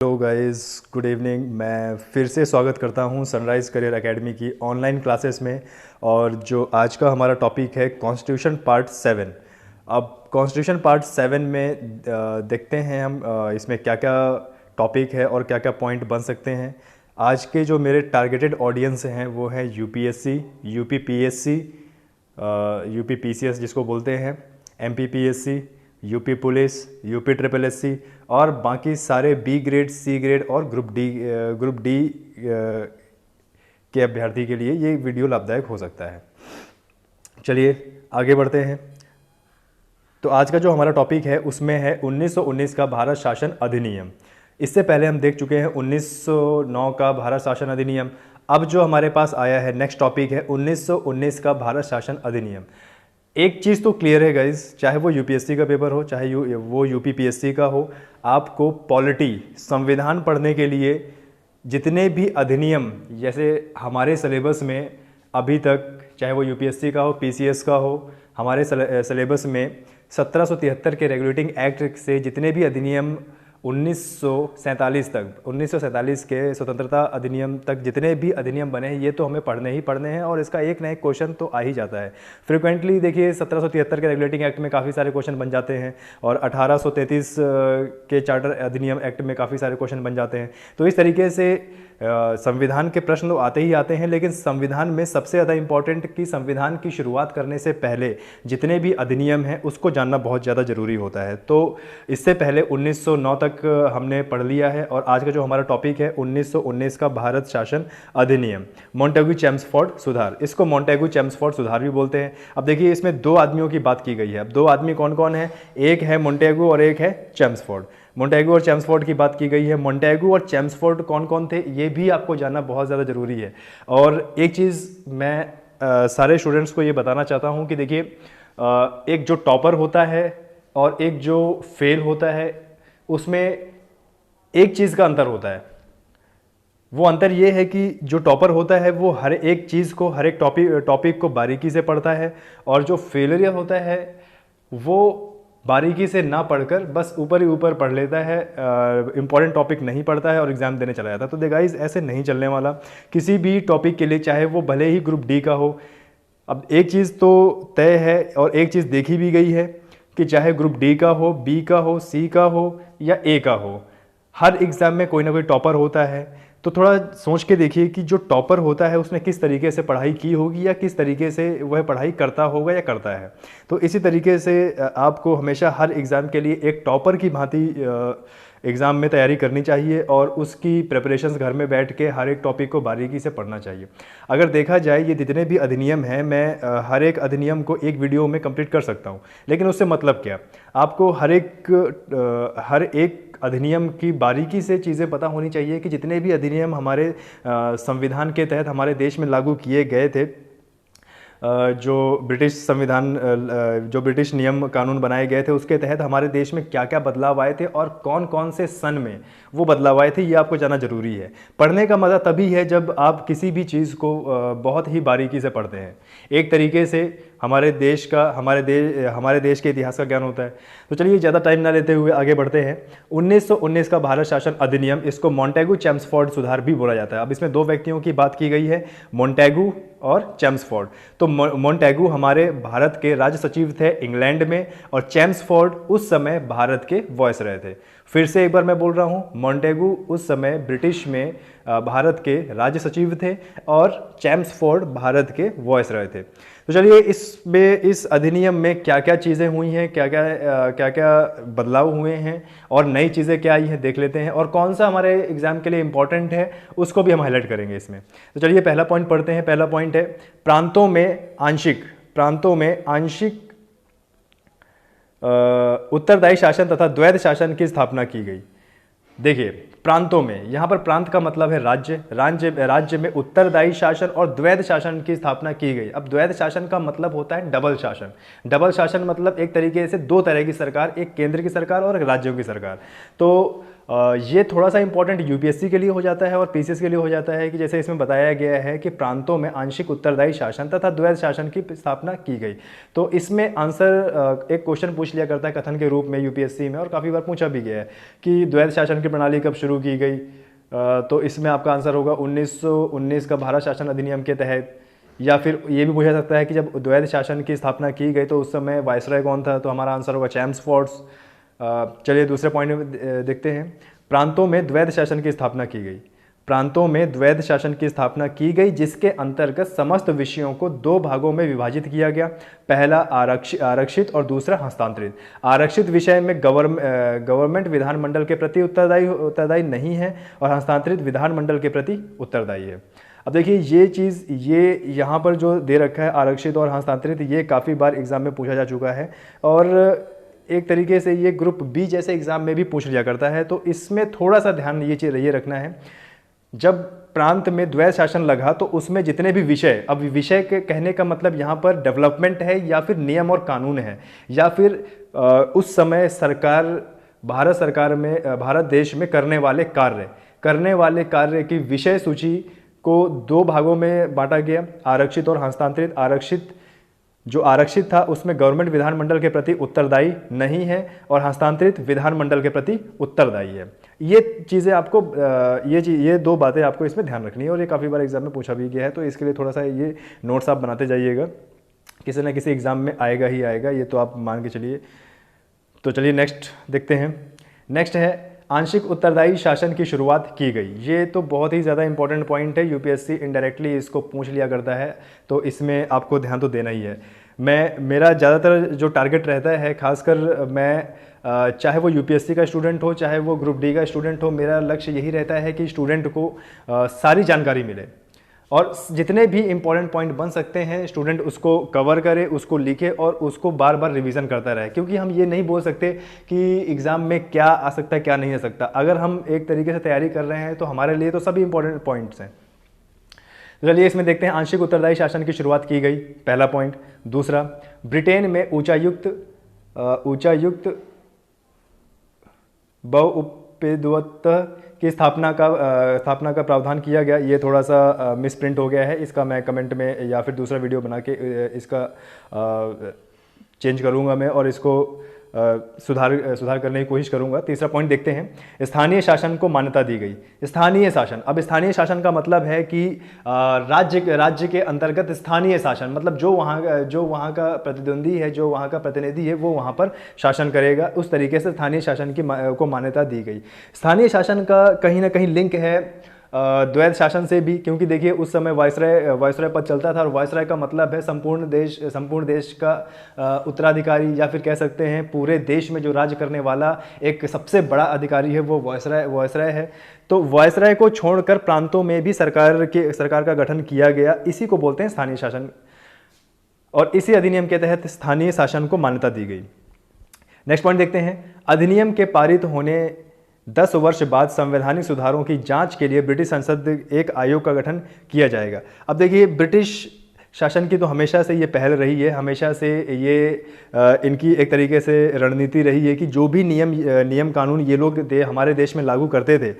Hello guys, good evening. मैं फिर से स्वागत करता हूं सनराइज़ करियर एकेडमी की ऑनलाइन क्लासेस में। और जो आज का हमारा टॉपिक है कॉन्स्टिट्यूशन पार्ट 7। अब कॉन्स्टिट्यूशन पार्ट 7 में देखते हैं हम इसमें क्या क्या टॉपिक है और क्या क्या पॉइंट बन सकते हैं। आज के जो मेरे टारगेटेड ऑडियंस हैं वो है UPSC, UP PSC, UP PCS जिसको बोलते हैं, MP PSC, UP police, UP triple SC और बाकी सारे बी ग्रेड, सी ग्रेड और ग्रुप डी के अभ्यर्थी के लिए ये वीडियो लाभदायक हो सकता है। चलिए आगे बढ़ते हैं। तो आज का जो हमारा टॉपिक है उसमें है 1919 का भारत शासन अधिनियम। इससे पहले हम देख चुके हैं 1909 का भारत शासन अधिनियम। अब जो हमारे पास आया है नेक्स्ट टॉपिक है 1919 का भारत शासन अधिनियम। एक चीज़ तो क्लियर है गाइज, चाहे वो यूपीएससी का पेपर हो चाहे वो यूपीपीएससी का हो, आपको पॉलिटी संविधान पढ़ने के लिए जितने भी अधिनियम, जैसे हमारे सिलेबस में अभी तक चाहे वो यूपीएससी का हो, पीसीएस का हो, हमारे सिलेबस में 1773 के रेगुलेटिंग एक्ट से जितने भी अधिनियम 1947 के स्वतंत्रता अधिनियम तक जितने भी अधिनियम बने हैं, ये तो हमें पढ़ने ही पढ़ने हैं और इसका एक ना एक क्वेश्चन तो आ ही जाता है फ्रिक्वेंटली। देखिए 1773 के रेगुलेटिंग एक्ट में काफ़ी सारे क्वेश्चन बन जाते हैं और 1833 के चार्टर अधिनियम एक्ट में काफ़ी सारे क्वेश्चन बन जाते हैं। तो इस तरीके से संविधान के प्रश्न तो आते ही आते हैं, लेकिन संविधान में सबसे ज़्यादा इंपॉर्टेंट कि संविधान की शुरुआत करने से पहले जितने भी अधिनियम हैं उसको जानना बहुत ज़्यादा ज़रूरी होता है। तो इससे पहले 1909 तक हमने पढ़ लिया है और आज का जो हमारा टॉपिक है 1919 का भारत शासन अधिनियम, मॉन्टेगू चेम्सफोर्ड सुधार। इसको मॉन्टेगू चेम्सफोर्ड सुधार भी बोलते हैं। अब देखिए इसमें दो आदमियों की बात की गई है। अब दो आदमी कौन कौन है? एक है मॉन्टेगू और एक है चेम्सफोर्ड। मॉन्टेगू और चेम्सफोर्ड की बात की गई है। मॉन्टेगू और चेम्सफोर्ड कौन कौन थे ये भी आपको जानना बहुत ज़्यादा ज़रूरी है। और एक चीज़ मैं सारे स्टूडेंट्स को ये बताना चाहता हूँ कि देखिए एक जो टॉपर होता है और एक जो फेल होता है उसमें एक चीज़ का अंतर होता है। वो अंतर ये है कि जो टॉपर होता है वो हर एक चीज़ को, हर एक टॉपिक को बारीकी से पढ़ता है और जो फेलियर होता है वो बारीकी से ना पढ़कर बस ऊपर ही ऊपर पढ़ लेता है, इंपॉर्टेंट टॉपिक नहीं पढ़ता है और एग्जाम देने चला जाता है। तो गाइस ऐसे नहीं चलने वाला किसी भी टॉपिक के लिए, चाहे वो भले ही ग्रुप डी का हो। अब एक चीज़ तो तय है और एक चीज़ देखी भी गई है कि चाहे ग्रुप डी का हो, बी का हो, सी का हो या ए का हो, हर एग्ज़ाम में कोई ना कोई टॉपर होता है। तो थोड़ा सोच के देखिए कि जो टॉपर होता है उसने किस तरीके से पढ़ाई की होगी या किस तरीके से वह पढ़ाई करता होगा या करता है। तो इसी तरीके से आपको हमेशा हर एग्ज़ाम के लिए एक टॉपर की भांति एग्ज़ाम में तैयारी करनी चाहिए और उसकी प्रिपरेशंस घर में बैठ के हर एक टॉपिक को बारीकी से पढ़ना चाहिए। अगर देखा जाए ये जितने भी अधिनियम हैं, मैं हर एक अधिनियम को एक वीडियो में कंप्लीट कर सकता हूँ, लेकिन उससे मतलब क्या? आपको हर एक अधिनियम की बारीकी से चीज़ें पता होनी चाहिए कि जितने भी अधिनियम हमारे संविधान के तहत हमारे देश में लागू किए गए थे, जो ब्रिटिश नियम कानून बनाए गए थे उसके तहत हमारे देश में क्या क्या बदलाव आए थे और कौन कौन से सन में वो बदलाव आए थे, ये आपको जानना ज़रूरी है। पढ़ने का मज़ा तभी है जब आप किसी भी चीज़ को बहुत ही बारीकी से पढ़ते हैं। एक तरीके से हमारे देश के इतिहास का ज्ञान होता है। तो चलिए ज़्यादा टाइम ना लेते हुए आगे बढ़ते हैं। 1919 का भारत शासन अधिनियम, इसको मॉन्टेगू चेम्सफोर्ड सुधार भी बोला जाता है। अब इसमें दो व्यक्तियों की बात की गई है, मॉन्टेगू और चेम्सफोर्ड। तो मॉन्टेगू हमारे भारत के राज्य सचिव थे इंग्लैंड में और चेम्सफोर्ड उस समय भारत के वॉइसरॉय थे। फिर से एक बार मैं बोल रहा हूँ, मॉन्टेगू उस समय ब्रिटिश में भारत के राज्य सचिव थे और चेम्सफोर्ड भारत के वॉइसरॉय थे। तो चलिए इस अधिनियम में क्या क्या चीज़ें हुई हैं, क्या क्या बदलाव हुए हैं और नई चीज़ें क्या आई हैं देख लेते हैं, और कौन सा हमारे एग्जाम के लिए इंपॉर्टेंट है उसको भी हम हाईलाइट करेंगे इसमें। तो चलिए पहला पॉइंट पढ़ते हैं। पहला पॉइंट है प्रांतों में आंशिक उत्तरदायी शासन तथा द्वैध शासन की स्थापना की गई। देखिए प्रांतों में, यहाँ पर प्रांत का मतलब है राज्य में उत्तरदायी शासन और द्वैध शासन की स्थापना की गई। अब द्वैध शासन का मतलब होता है डबल शासन। डबल शासन मतलब एक तरीके से दो तरह की सरकार, एक केंद्र की सरकार और एक राज्यों की सरकार। तो ये थोड़ा सा इंपॉर्टेंट यूपीएससी के लिए हो जाता है और पीसीएस के लिए हो जाता है कि जैसे इसमें बताया गया है कि प्रांतों में आंशिक उत्तरदायी शासन तथा द्वैध शासन की स्थापना की गई। तो इसमें आंसर एक क्वेश्चन पूछ लिया करता है कथन के रूप में यूपीएससी में, और काफ़ी बार पूछा भी गया है कि द्वैध शासन की प्रणाली कब शुरू की गई। तो इसमें आपका आंसर होगा 1919 का भारत शासन अधिनियम के तहत, या फिर ये भी पूछा सकता है कि जब द्वैध शासन की स्थापना की गई तो उस समय वायसराय कौन था, तो हमारा आंसर होगा चैम्सफोर्ड्स। चलिए दूसरे पॉइंट में देखते हैं। प्रांतों में द्वैध शासन की स्थापना की गई। प्रांतों में द्वैध शासन की स्थापना की गई जिसके अंतर्गत समस्त विषयों को दो भागों में विभाजित किया गया। पहला आरक्षित और दूसरा हस्तांतरित। आरक्षित विषय में गवर्नमेंट विधानमंडल के प्रति उत्तरदायी नहीं है और हस्तांतरित विधानमंडल के प्रति उत्तरदायी है। अब देखिए ये चीज़, ये यहाँ पर जो दे रखा है आरक्षित और हस्तांतरित, ये काफ़ी बार एग्जाम में पूछा जा चुका है और एक तरीके से ये ग्रुप बी जैसे एग्जाम में भी पूछ लिया करता है। तो इसमें थोड़ा सा ध्यान ये रखना है, जब प्रांत में द्वैध शासन लगा तो उसमें जितने भी विषय, अब विषय के कहने का मतलब यहाँ पर डेवलपमेंट है या फिर नियम और कानून है, या फिर उस समय सरकार, भारत सरकार में, भारत देश में करने वाले कार्य की विषय सूची को दो भागों में बांटा गया, आरक्षित और हस्तांतरित। जो आरक्षित था उसमें गवर्नमेंट विधानमंडल के प्रति उत्तरदायी नहीं है और हस्तांतरित विधानमंडल के प्रति उत्तरदायी है। ये चीज़ें आपको, ये दो बातें आपको इसमें ध्यान रखनी है और ये काफ़ी बार एग्जाम में पूछा भी गया है। तो इसके लिए थोड़ा सा ये नोट्स आप बनाते जाइएगा, किसी ना किसी एग्जाम में आएगा ही आएगा, ये तो आप मान के चलिए। तो चलिए नेक्स्ट देखते हैं। नेक्स्ट है आंशिक उत्तरदायी शासन की शुरुआत की गई। ये तो बहुत ही ज़्यादा इंपॉर्टेंट पॉइंट है, यूपीएससी इनडायरेक्टली इसको पूछ लिया करता है, तो इसमें आपको ध्यान तो देना ही है। मेरा ज़्यादातर जो टारगेट रहता है, खासकर मैं चाहे वो यूपीएससी का स्टूडेंट हो चाहे वो ग्रुप डी का स्टूडेंट हो, मेरा लक्ष्य यही रहता है कि स्टूडेंट को सारी जानकारी मिले और जितने भी इंपॉर्टेंट पॉइंट बन सकते हैं स्टूडेंट उसको कवर करे, उसको लिखे और उसको बार बार रिवीजन करता रहे, क्योंकि हम ये नहीं बोल सकते कि एग्ज़ाम में क्या आ सकता है क्या नहीं आ सकता। अगर हम एक तरीके से तैयारी कर रहे हैं तो हमारे लिए तो सभी इंपॉर्टेंट पॉइंट्स हैं। चलिए इसमें देखते हैं आंशिक उत्तरदायी शासन की शुरुआत की गई, पहला पॉइंट। दूसरा, ब्रिटेन में उच्चायुक्त बहुउपेद्वत्व की स्थापना का प्रावधान किया गया। ये थोड़ा सा मिसप्रिंट हो गया है, इसका मैं कमेंट में या फिर दूसरा वीडियो बना के इसका चेंज करूँगा मैं और इसको सुधार करने की कोशिश करूँगा। तीसरा पॉइंट देखते हैं, स्थानीय शासन को मान्यता दी गई। स्थानीय शासन, अब स्थानीय शासन का मतलब है कि राज्य के अंतर्गत स्थानीय शासन, मतलब जो वहाँ का प्रतिद्वंदी है, जो वहाँ का प्रतिनिधि है, वो वहाँ पर शासन करेगा। उस तरीके से स्थानीय शासन को मान्यता दी गई। स्थानीय शासन का कहीं ना कहीं लिंक है द्वैध शासन से भी, क्योंकि देखिए उस समय वायसराय पद चलता था और वायसराय का मतलब है संपूर्ण देश का उत्तराधिकारी, या फिर कह सकते हैं पूरे देश में जो राज्य करने वाला एक सबसे बड़ा अधिकारी है वो वायसराय है। तो वायसराय को छोड़कर प्रांतों में भी सरकार का गठन किया गया, इसी को बोलते हैं स्थानीय शासन और इसी अधिनियम के तहत स्थानीय शासन को मान्यता दी गई। नेक्स्ट पॉइंट देखते हैं, अधिनियम के पारित होने 10 वर्ष बाद संवैधानिक सुधारों की जांच के लिए ब्रिटिश संसद एक आयोग का गठन किया जाएगा। अब देखिए ब्रिटिश शासन की तो हमेशा से ये पहल रही है, हमेशा से ये इनकी एक तरीके से रणनीति रही है कि जो भी नियम कानून ये लोग हमारे देश में लागू करते थे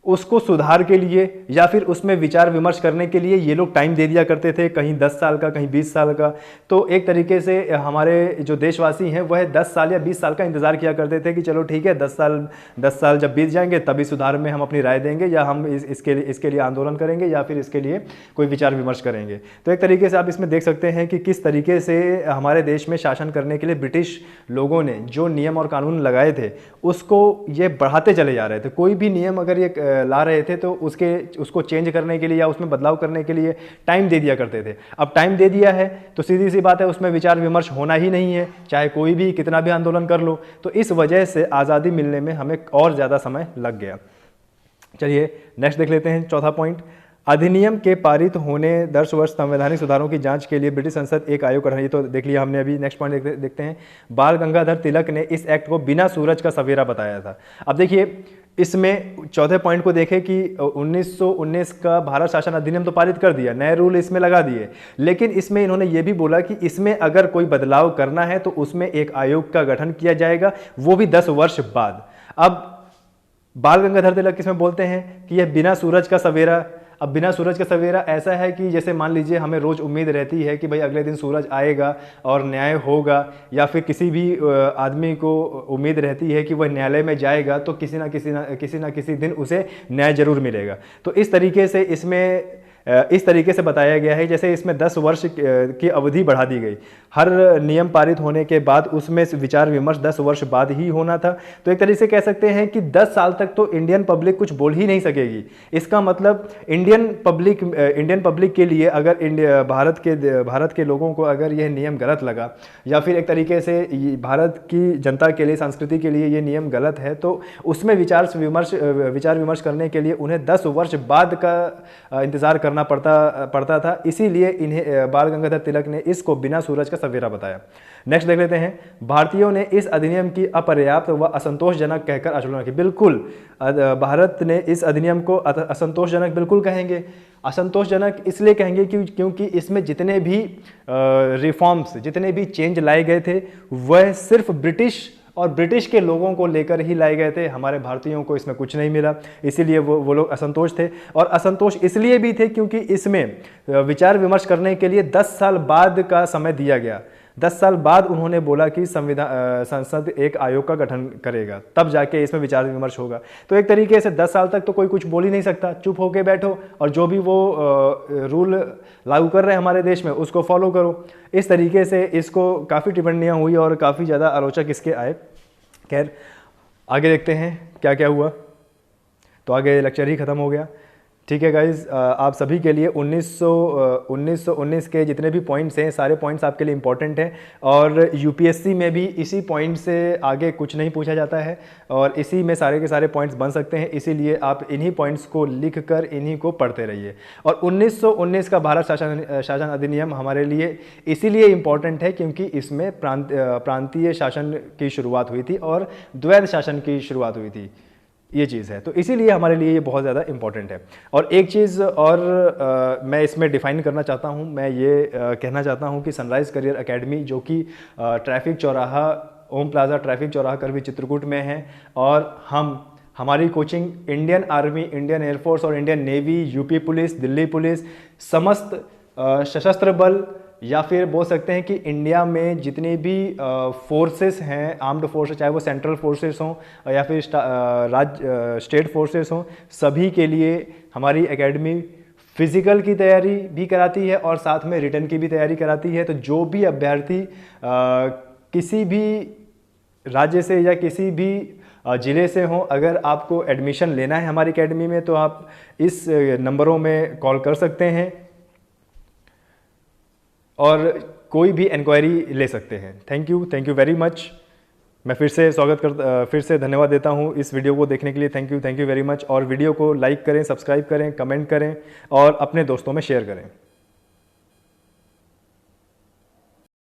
उसको सुधार के लिए या फिर उसमें विचार विमर्श करने के लिए ये लोग टाइम दे दिया करते थे, कहीं 10 साल का कहीं 20 साल का। तो एक तरीके से हमारे जो देशवासी हैं वह 10 साल या 20 साल का इंतज़ार किया करते थे कि चलो ठीक है 10 साल जब बीत जाएंगे तभी सुधार में हम अपनी राय देंगे या हम इसके लिए आंदोलन करेंगे या फिर इसके लिए कोई विचार विमर्श करेंगे। तो एक तरीके से आप इसमें देख सकते हैं कि किस तरीके से हमारे देश में शासन करने के लिए ब्रिटिश लोगों ने जो नियम और कानून लगाए थे उसको ये बढ़ाते चले जा रहे थे। कोई भी नियम अगर ये ला रहे थे तो उसको चेंज करने के लिए या उसमें बदलाव करने के लिए टाइम दे दिया करते थे। अब टाइम दे दिया है तो सीधी सी बात है उसमें विचार विमर्श होना ही नहीं है, चाहे कोई भी कितना भी आंदोलन कर लो। तो इस वजह से आज़ादी मिलने में हमें और ज़्यादा समय लग गया। चलिए नेक्स्ट देख लेते हैं, चौथा पॉइंट, अधिनियम के पारित होने 10 वर्ष संवैधानिक सुधारों की जांच के लिए ब्रिटिश संसद एक आयोग गठन। ये तो देख लिया हमने अभी। नेक्स्ट पॉइंट देखते हैं, बाल गंगाधर तिलक ने इस एक्ट को बिना सूरज का सवेरा बताया था। अब देखिए इसमें चौथे पॉइंट को देखें कि 1919 का भारत शासन अधिनियम तो पारित कर दिया, नए रूल इसमें लगा दिए, लेकिन इसमें इन्होंने ये भी बोला कि इसमें अगर कोई बदलाव करना है तो उसमें एक आयोग का गठन किया जाएगा, वो भी 10 वर्ष बाद। अब बाल गंगाधर तिलक किसमें बोलते हैं कि यह बिना सूरज का सवेरा। अब बिना सूरज का सवेरा ऐसा है कि जैसे मान लीजिए हमें रोज़ उम्मीद रहती है कि भाई अगले दिन सूरज आएगा और न्याय होगा, या फिर किसी भी आदमी को उम्मीद रहती है कि वह न्यायालय में जाएगा तो किसी ना किसी दिन उसे न्याय जरूर मिलेगा। तो इस तरीके से इसमें इस तरीके से बताया गया है, जैसे इसमें 10 वर्ष की अवधि बढ़ा दी गई। हर नियम पारित होने के बाद उसमें विचार विमर्श 10 वर्ष बाद ही होना था। तो एक तरीके से कह सकते हैं कि 10 साल तक तो इंडियन पब्लिक कुछ बोल ही नहीं सकेगी। इसका मतलब इंडियन पब्लिक के लिए अगर भारत के लोगों को अगर यह नियम गलत लगा, या फिर एक तरीके से भारत की जनता के लिए, संस्कृति के लिए ये नियम गलत है, तो उसमें विचार विमर्श करने के लिए उन्हें 10 वर्ष बाद का इंतजार करना पड़ता था। इसीलिए इन्हें बाल गंगाधर तिलक ने इसको बिना सूरज का सवेरा बताया। नेक्स्ट देख लेते हैं, भारतीयों ने इस अधिनियम की अपर्याप्त व असंतोषजनक कहकर आलोचना की। बिल्कुल, भारत ने इस अधिनियम को असंतोषजनक बिल्कुल कहेंगे। असंतोषजनक इसलिए कहेंगे क्योंकि इसमें जितने भी रिफॉर्म्स, जितने भी चेंज लाए गए थे वह सिर्फ ब्रिटिश के लोगों को लेकर ही लाए गए थे। हमारे भारतीयों को इसमें कुछ नहीं मिला, इसीलिए वो लोग असंतोष थे। और असंतोष इसलिए भी थे क्योंकि इसमें विचार विमर्श करने के लिए 10 साल बाद का समय दिया गया। 10 साल बाद उन्होंने बोला कि संसद एक आयोग का गठन करेगा, तब जाके इसमें विचार विमर्श होगा। तो एक तरीके से 10 साल तक तो कोई कुछ बोल ही नहीं सकता, चुप होके बैठो और जो भी वो रूल लागू कर रहे हैं हमारे देश में उसको फॉलो करो। इस तरीके से इसको काफ़ी टिप्पणियाँ हुई और काफ़ी ज़्यादा आलोचक इसके आए। खैर आगे देखते हैं क्या क्या हुआ। तो आगे लेक्चर ही ख़त्म हो गया। ठीक है गाइज़, आप सभी के लिए 1919 के जितने भी पॉइंट्स हैं, सारे पॉइंट्स आपके लिए इंपॉर्टेंट हैं। और यूपीएससी में भी इसी पॉइंट से आगे कुछ नहीं पूछा जाता है और इसी में सारे के सारे पॉइंट्स बन सकते हैं। इसीलिए आप इन्हीं पॉइंट्स को लिख कर इन्हीं को पढ़ते रहिए। और 1919 का भारत शासन अधिनियम हमारे लिए इसीलिए इम्पॉर्टेंट है क्योंकि इसमें प्रांतीय शासन की शुरुआत हुई थी और द्वैध शासन की शुरुआत हुई थी। ये चीज़ है, तो इसीलिए हमारे लिए ये बहुत ज़्यादा इम्पॉर्टेंट है। और एक चीज़ और मैं इसमें डिफ़ाइन करना चाहता हूँ, मैं ये कहना चाहता हूँ कि सनराइज़ करियर एकेडमी जो कि ट्रैफिक चौराहा, ओम प्लाजा ट्रैफिक चौराहा करवी चित्रकूट में है, और हमारी coaching Indian army, Indian air force और Indian navy, UP police, Delhi police, समस्त सशस्त्र बल, या फिर बोल सकते हैं कि इंडिया में जितने भी फोर्सेस हैं, आर्म्ड फोर्सेस, चाहे वो सेंट्रल फोर्सेस हों या फिर स्टेट फोर्सेस हों, सभी के लिए हमारी एकेडमी फिज़िकल की तैयारी भी कराती है और साथ में रिटन की भी तैयारी कराती है। तो जो भी अभ्यर्थी किसी भी राज्य से या किसी भी ज़िले से हों, अगर आपको एडमिशन लेना है हमारी एकेडमी में तो आप इस नंबरों में कॉल कर सकते हैं और कोई भी इंक्वायरी ले सकते हैं। Thank you very much. मैं फिर से धन्यवाद देता हूं इस वीडियो को देखने के लिए। Thank you very much. और वीडियो को लाइक करें, सब्सक्राइब करें, कमेंट करें और अपने दोस्तों में शेयर करें।